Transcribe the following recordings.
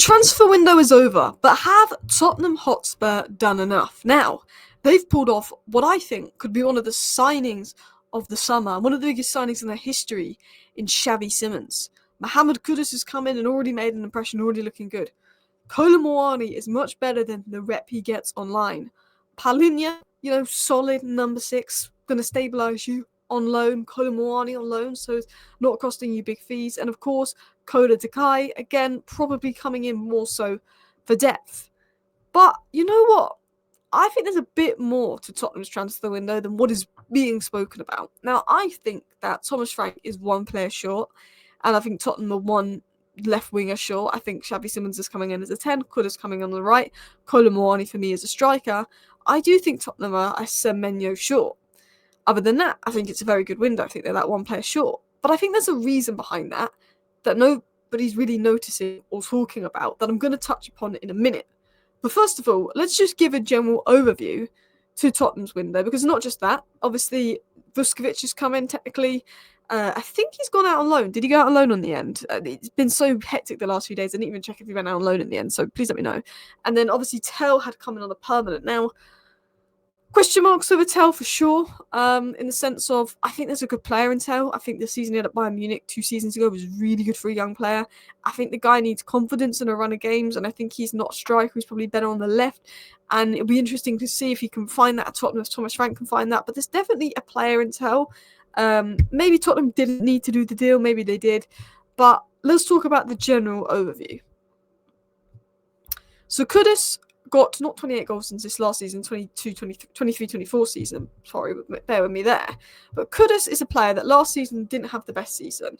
transfer window is over, but have Tottenham Hotspur done enough? Now, they've pulled off what I think could be one of the signings of the summer, one of the biggest signings in their history in Xavi Simons. Mohamed Kudus has come in and already made an impression, already looking good. Kolo Muani is much better than the rep he gets online. Palhinha, solid number 6, going to stabilise you on loan. Kolo Muani on loan, so it's not costing you big fees. And of course, Kolo Muani, again, probably coming in more so for depth. But you know what? I think there's a bit more to Tottenham's transfer window than what is being spoken about. Now, I think that Thomas Frank is one player short, and I think Tottenham are one left winger short. I think Xavi Simons is coming in as a 10, Kudus coming on the right, Kolo Muani for me as a striker. I do think Tottenham are a Semenyo short. Other than that, I think it's a very good window. I think they're that one player short. But I think there's a reason behind that nobody's really noticing or talking about that I'm going to touch upon in a minute. But first of all, let's just give a general overview to Tottenham's window, because not just that. Obviously, Vuskovic has come in technically. I think he's gone out on loan. Did he go out on loan on the end? It's been so hectic the last few days. I didn't even check if he went out on loan in the end, so please let me know. And then obviously Tell had come in on a permanent. Now, question marks over Tell for sure, in the sense of I think there's a good player in Tell. I think the season he had at Bayern Munich 2 seasons ago was really good for a young player. I think the guy needs confidence in a run of games, and I think he's not a striker. He's probably better on the left, and it'll be interesting to see if he can find that at Tottenham, if Thomas Frank can find that. But there's definitely a player in Tell. Maybe Tottenham didn't need to do the deal, maybe they did, but let's talk about the general overview. So Kudus got not 28 goals since this last season, 23-24 season. Sorry, bear with me there. But Kudus is a player that last season didn't have the best season.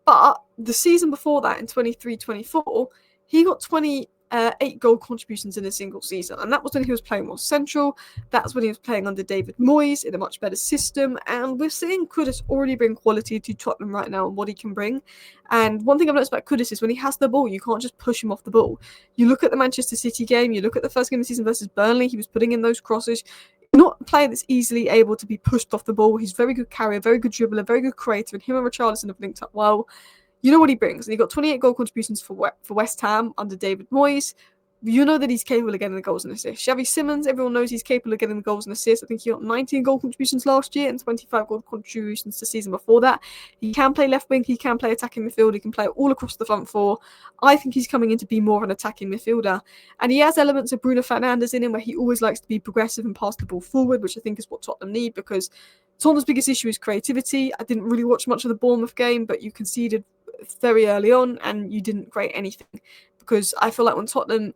But the season before that, in 23-24, he got 28 goal contributions in a single season. And that was when he was playing more central. That's when he was playing under David Moyes in a much better system. And we're seeing Kudus already bring quality to Tottenham right now and what he can bring. And one thing I've noticed about Kudus is when he has the ball, you can't just push him off the ball. You look at the Manchester City game, you look at the first game of the season versus Burnley, he was putting in those crosses. Not a player that's easily able to be pushed off the ball. He's a very good carrier, very good dribbler, very good creator, and him and Richarlison have linked up well. You know what he brings, and he got 28 goal contributions for West Ham under David Moyes. You know that he's capable of getting the goals and assists. Xavi Simons, everyone knows he's capable of getting the goals and assists. I think he got 19 goal contributions last year and 25 goal contributions the season before that. He can play left wing, he can play attacking midfield, he can play all across the front four. I think he's coming in to be more of an attacking midfielder. And he has elements of Bruno Fernandes in him where he always likes to be progressive and pass the ball forward, which I think is what Tottenham need, because Tottenham's biggest issue is creativity. I didn't really watch much of the Bournemouth game, but you conceded very early on and you didn't create anything, because I feel like when Tottenham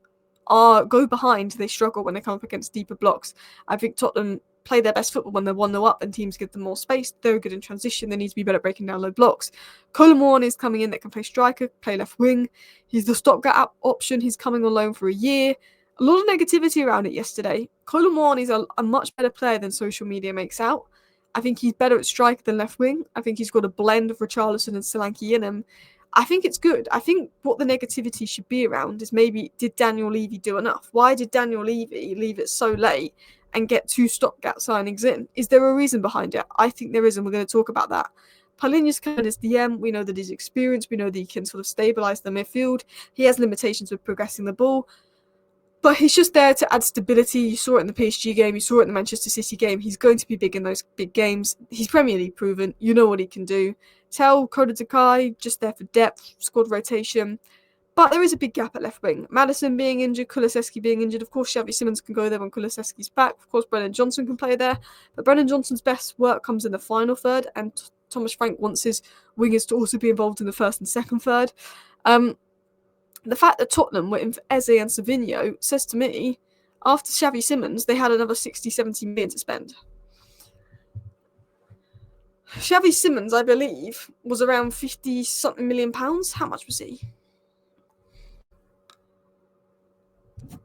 go behind, they struggle when they come up against deeper blocks. I think Tottenham play their best football when they're 1-0 up and teams give them more space. They're good in transition. They need to be better at breaking down low blocks. Kolo Muani is coming in that can play striker, play left wing. He's the stopgap option. He's coming on loan for a year. A lot of negativity around it yesterday. Kolo Muani is a much better player than social media makes out. I think he's better at striker than left wing. I think he's got a blend of Richarlison and Solanke in him. I think it's good. I think what the negativity should be around is maybe, did Daniel Levy do enough? Why did Daniel Levy leave it so late and get 2 stopgap signings in? Is there a reason behind it? I think there is, and we're going to talk about that. Palhinha's coming as DM. We know that he's experienced. We know that he can sort of stabilise the midfield. He has limitations with progressing the ball, but he's just there to add stability. You saw it in the PSG game. You saw it in the Manchester City game. He's going to be big in those big games. He's Premier League proven. You know what he can do. Tell Kolo Muani, just there for depth, squad rotation. But there is a big gap at left wing. Maddison being injured, Kulusevski being injured. Of course, Xavi Simons can go there when Kulusevski's back. Of course, Brennan Johnson can play there. But Brennan Johnson's best work comes in the final third. And Thomas Frank wants his wingers to also be involved in the first and second third. The fact that Tottenham were in for Eze and Semenyo says to me, after Xavi Simons, they had another 60-70 million to spend. Xavi Simons, I believe, was around 50-something million pounds. How much was he?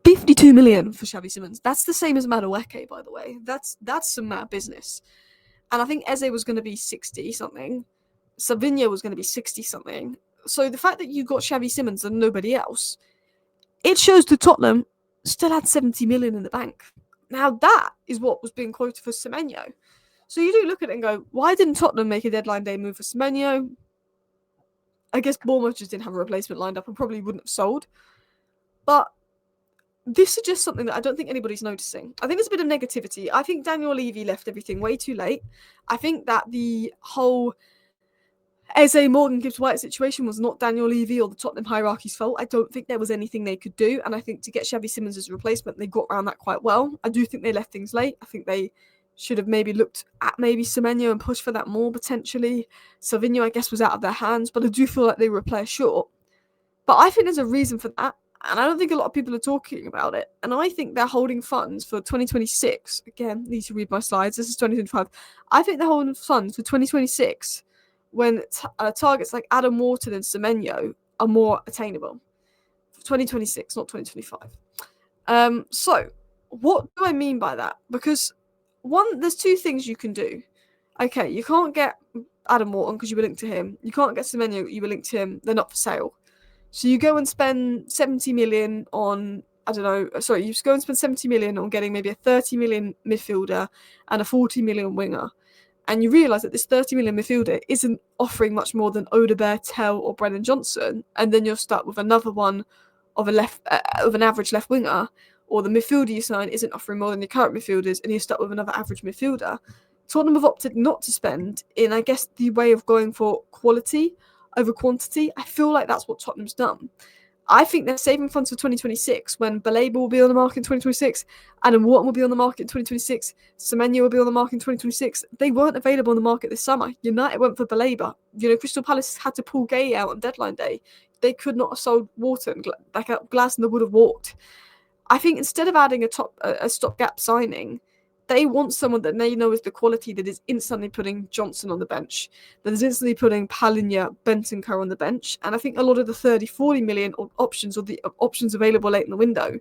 52 million for Xavi Simons. That's the same as Madueke, by the way. That's some mad business. And I think Eze was going to be 60-something. Semenyo was going to be 60-something. So the fact that you got Xavi Simons and nobody else, it shows that Tottenham still had 70 million in the bank. Now that is what was being quoted for Semenyo. So you do look at it and go, why didn't Tottenham make a deadline day move for Semenyo? I guess Bournemouth just didn't have a replacement lined up and probably wouldn't have sold. But this suggests something that I don't think anybody's noticing. I think there's a bit of negativity. I think Daniel Levy left everything way too late. I think that the whole Eze Morgan Gibbs White situation was not Daniel Levy or the Tottenham hierarchy's fault. I don't think there was anything they could do, and I think to get Xavi Simons as a replacement, they got around that quite well. I do think they left things late. I think they should have maybe looked at maybe Semenyo and pushed for that more potentially. Savinho, I guess, was out of their hands, but I do feel like they were a player short. But I think there's a reason for that, and I don't think a lot of people are talking about it. And I think they're holding funds for 2026. Again, need to read my slides. This is 2025. I think they're holding funds for 2026 when targets like Adam Wharton and Semenyo are more attainable. 2026, not 2025. So, what do I mean by that? Because, one, there's two things you can do. Okay, you can't get Adam Wharton because you were linked to him. You can't get Semenyo, you were linked to him. They're not for sale. So you go and spend 70 million on, you go and spend 70 million on getting maybe a 30 million midfielder and a 40 million winger. And you realise that this 30 million midfielder isn't offering much more than Odegaard, Tell, or Brennan Johnson, and then you're stuck with another one of an average left winger, or the midfielder you sign isn't offering more than your current midfielders, and you're stuck with another average midfielder. Tottenham have opted not to spend in, I guess, the way of going for quality over quantity. I feel like that's what Tottenham's done. I think they're saving funds for 2026 when Baleba will be on the market in 2026, Adam Wharton will be on the market in 2026, Semenyo will be on the market in 2026. They weren't available on the market this summer. United went for Baleba. Crystal Palace had to pull Gay out on deadline day. They could not have sold Wharton. Like Glasner would have walked. I think instead of adding a stopgap signing, they want someone that they know is the quality that is instantly putting Johnson on the bench, that is instantly putting Palhinha, Bentancur on the bench. And I think a lot of the 30, 40 million options, or the options available late in the window,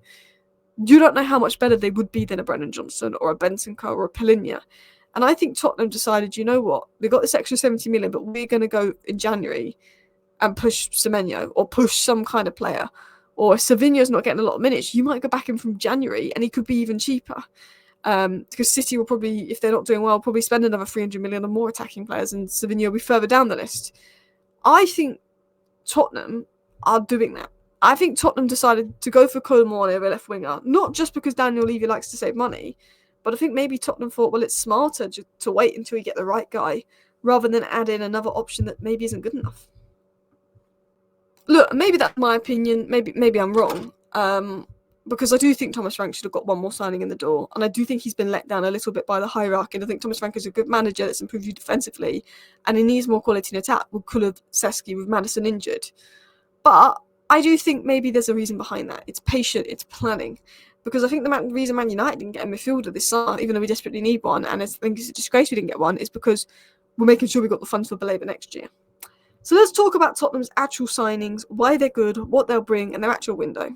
you don't know how much better they would be than a Brennan Johnson or a Bentancur or a Palhinha. And I think Tottenham decided, you know what, we got this extra 70 million, but we're going to go in January and push Semenyo or push some kind of player. Or if Savinho's not getting a lot of minutes, you might go back in from January and he could be even cheaper. Because City will probably, if they're not doing well, probably spend another 300 million on more attacking players, and Savinho will be further down the list. I think Tottenham are doing that. I think Tottenham decided to go for Kolo Muani over left winger, not just because Daniel Levy likes to save money, but I think maybe Tottenham thought, well, it's smarter to wait until you get the right guy, rather than add in another option that maybe isn't good enough. Look, maybe that's my opinion. Maybe I'm wrong. Because I do think Thomas Frank should have got one more signing in the door. And I do think he's been let down a little bit by the hierarchy. And I think Thomas Frank is a good manager that's improved you defensively. And he needs more quality in attack with Kulusevski, with Maddison injured. But I do think maybe there's a reason behind that. It's patient, it's planning. Because I think the reason Man United didn't get a midfielder this summer, even though we desperately need one, and I think it's a disgrace we didn't get one, is because we're making sure we got the funds for Baleba next year. So let's talk about Tottenham's actual signings, why they're good, what they'll bring, and their actual window.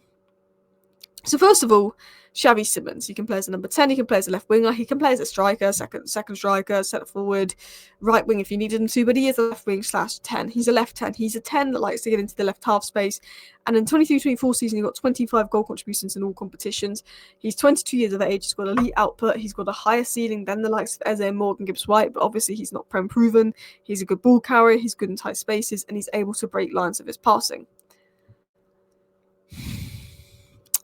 So first of all, Xavi Simons. He can play as a number 10, he can play as a left winger, he can play as a striker, second striker, centre forward, right wing if you needed him to, but he is a left wing /10. He's a left 10. He's a 10 that likes to get into the left half space. And in 23-24 season, he got 25 goal contributions in all competitions. He's 22 years of age, he's got elite output, he's got a higher ceiling than the likes of Eze Morgan Gibbs White, but obviously he's not Prem proven. He's a good ball carrier, he's good in tight spaces, and he's able to break lines of his passing.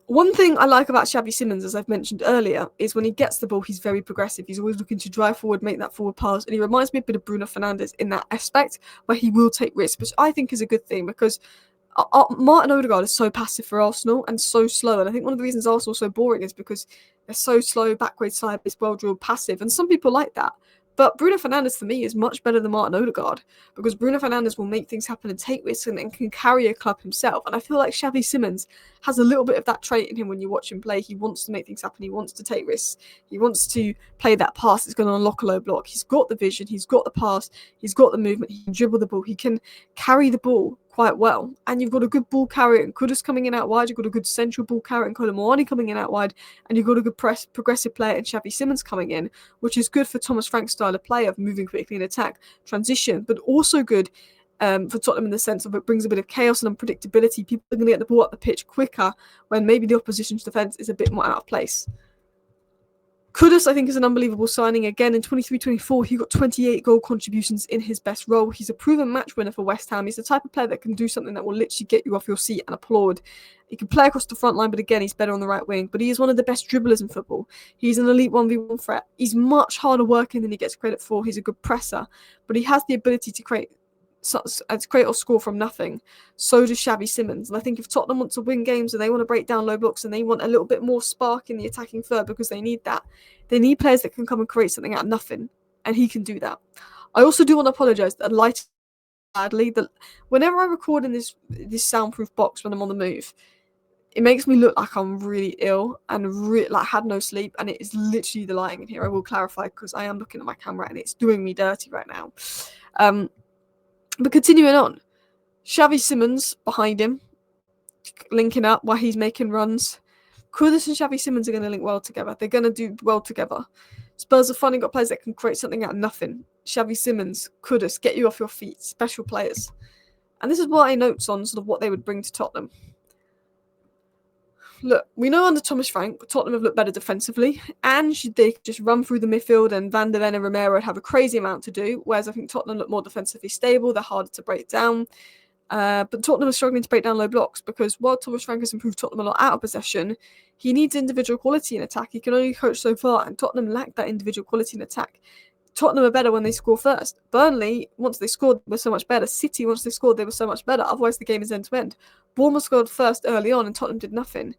One thing I like about Xavi Simons, as I've mentioned earlier, is when he gets the ball, he's very progressive. He's always looking to drive forward, make that forward pass, and he reminds me a bit of Bruno Fernandes in that aspect, where he will take risks, which I think is a good thing, because Martin Odegaard is so passive for Arsenal and so slow, and I think one of the reasons Arsenal are so boring is because they're so slow, backwards, sideways, well-drilled, passive, and some people like that. But Bruno Fernandes, for me, is much better than Martin Odegaard, because Bruno Fernandes will make things happen and take risks and can carry a club himself. And I feel like Xavi Simons has a little bit of that trait in him when you watch him play. He wants to make things happen. He wants to take risks. He wants to play that pass that's going to unlock a low block. He's got the vision. He's got the pass. He's got the movement. He can dribble the ball. He can carry the ball quite well. And you've got a good ball carrier and Kudus coming in out wide. You've got a good central ball carrier and Kolo Muani coming in out wide. And you've got a good progressive player in Xavi Simons coming in, which is good for Thomas Frank's style of play of moving quickly in attack, transition, but also good for Tottenham in the sense of it brings a bit of chaos and unpredictability. People are going to get the ball up the pitch quicker when maybe the opposition's defence is a bit more out of place. Kudus, I think, is an unbelievable signing. Again, in 23-24, he got 28 goal contributions in his best role. He's a proven match winner for West Ham. He's the type of player that can do something that will literally get you off your seat and applaud. He can play across the front line, but again, he's better on the right wing. But he is one of the best dribblers in football. He's an elite 1v1 threat. He's much harder working than he gets credit for. He's a good presser, but he has the ability to create or score from nothing. So does Xavi Simons. And I think if Tottenham want to win games and they want to break down low blocks and they want a little bit more spark in the attacking third because they need that, they need players that can come and create something out of nothing. And he can do that. I also do want to apologise that I badly that whenever I record in this soundproof box when I'm on the move, it makes me look like I'm really ill and like had no sleep, and it is literally the lighting in here. I will clarify because I am looking at my camera and it's doing me dirty right now. But continuing on, Xavi Simons behind him, linking up while he's making runs. Kudus and Xavi Simons are going to link well together. They're going to do well together. Spurs have finally got players that can create something out of nothing. Xavi Simons, Kudus, get you off your feet. Special players. And this is what I notes on sort of what they would bring to Tottenham. Look, we know under Thomas Frank, Tottenham have looked better defensively, and they could just run through the midfield and Van der Ven and Romero would have a crazy amount to do, whereas I think Tottenham look more defensively stable, they're harder to break down. But Tottenham are struggling to break down low blocks because while Thomas Frank has improved Tottenham a lot out of possession, he needs individual quality in attack. He can only coach so far, and Tottenham lack that individual quality in attack. Tottenham are better when they score first. Burnley, once they scored, were so much better. City, once they scored, they were so much better. Otherwise, the game is end-to-end. Bournemouth scored first early on, and Tottenham did nothing.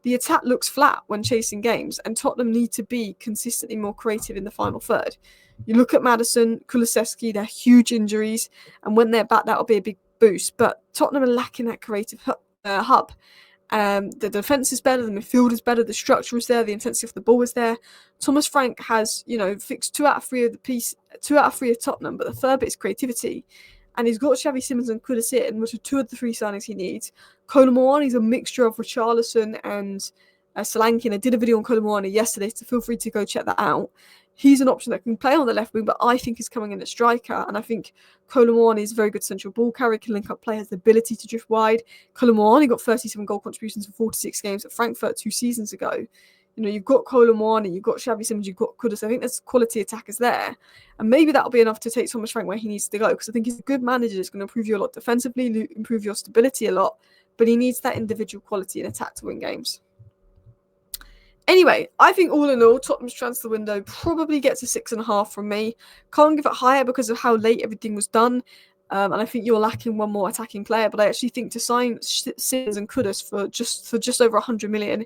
The attack looks flat when chasing games, and Tottenham need to be consistently more creative in the final third. You look at Maddison, Kulusevski, they're huge injuries, and when they're back, that'll be a big boost. But Tottenham are lacking that creative hub. The defence is better, the midfield is better, the structure is there, the intensity of the ball is there. Thomas Frank has, fixed 2 out of 3 of Tottenham, but the third bit is creativity. And he's got Xavi Simons and Kudus in, which are 2 of the 3 signings he needs. Kolo Muani is a mixture of Richarlison and Solanke. I did a video on Kolo Muani yesterday, so feel free to go check that out. He's an option that can play on the left wing, but I think is coming in at striker. And I think Kolo Muani is a very good central ball carrier, can link up play, has the ability to drift wide. Kolo Muani got 37 goal contributions in 46 games at Frankfurt 2 seasons ago. You've got Kolo Muani, you've got Xavi Simons, you've got Kudus. I think there's quality attackers there. And maybe that'll be enough to take Thomas Frank where he needs to go. Because I think he's a good manager. It's going to improve you a lot defensively, improve your stability a lot. But he needs that individual quality in attack to win games. Anyway, I think all in all, Tottenham's transfer window probably gets a 6.5 from me. Can't give it higher because of how late everything was done. And I think you're lacking one more attacking player. But I actually think to sign Simmons and Kudus for just over 100 million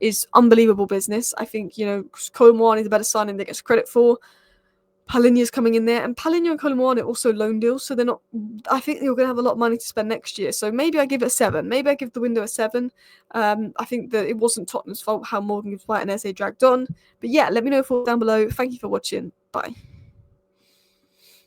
is unbelievable business. I think, Kolo Muani is a better signing that gets credit for. Palhinha is coming in there, and Palhinha and Kolo Muani are also loan deals, so they're not. I think you're going to have a lot of money to spend next year. So maybe I give it a 7. Maybe I give the window a 7. I think that it wasn't Tottenham's fault how Morgan Gibbs White and Eze dragged on. But yeah, let me know your thoughts down below. Thank you for watching. Bye.